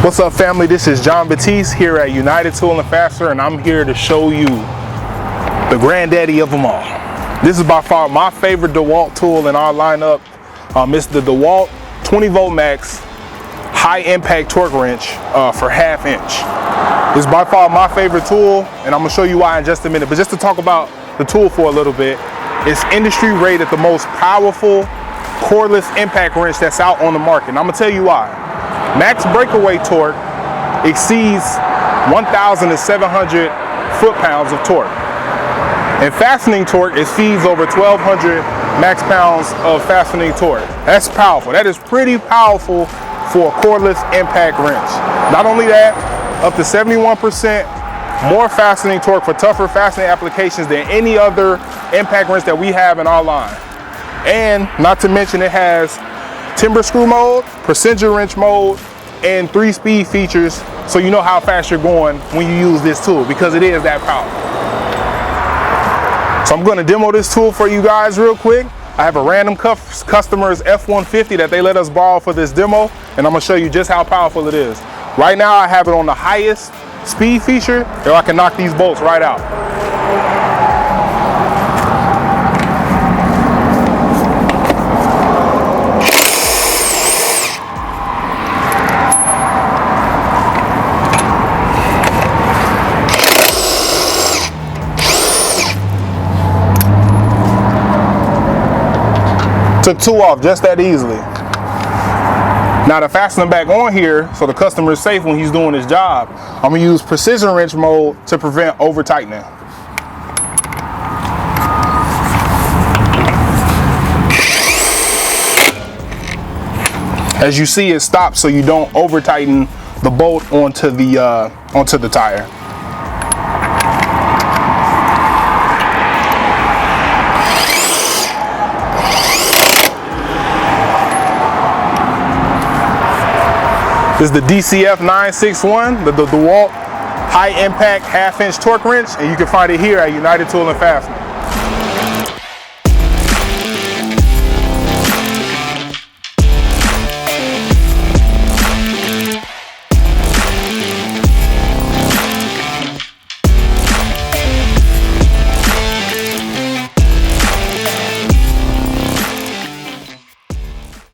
What's up, family? This is John Batiste here at United Tool and Fastener, and I'm here to show you the granddaddy of them all. This is by far my favorite DeWalt tool in our lineup. It's the DeWalt 20VMax high impact torque wrench for 1/2 inch. It's by far my favorite tool, and I'm gonna show you why in just a minute. But just to talk about the tool for a little bit, it's industry rated the most powerful cordless impact wrench that's out on the market. And I'm gonna tell you why. Max breakaway torque exceeds 1,700 foot-pounds of torque. And fastening torque exceeds over 1,200 max pounds of fastening torque. That's powerful. That is pretty powerful for a cordless impact wrench. Not only that, up to 71% more fastening torque for tougher fastening applications than any other impact wrench that we have in our line. And not to mention, it has timber screw mode, precision wrench mode, and 3-speed features, so you know how fast you're going when you use this tool, because it is that powerful. So I'm going to demo this tool for you guys real quick. I have a random customer's F-150 that they let us borrow for this demo, and I'm going to show you just how powerful it is. Right now I have it on the highest speed feature, so I can knock these bolts right out. Took 2 off just that easily. Now to fasten them back on here so the customer is safe when he's doing his job, I'm gonna use precision wrench mode to prevent over tightening. As you see, it stops so you don't over tighten the bolt onto the tire. This is the DCF 961, the DeWalt high impact 1/2 inch torque wrench, and you can find it here at United Tool and Fastener.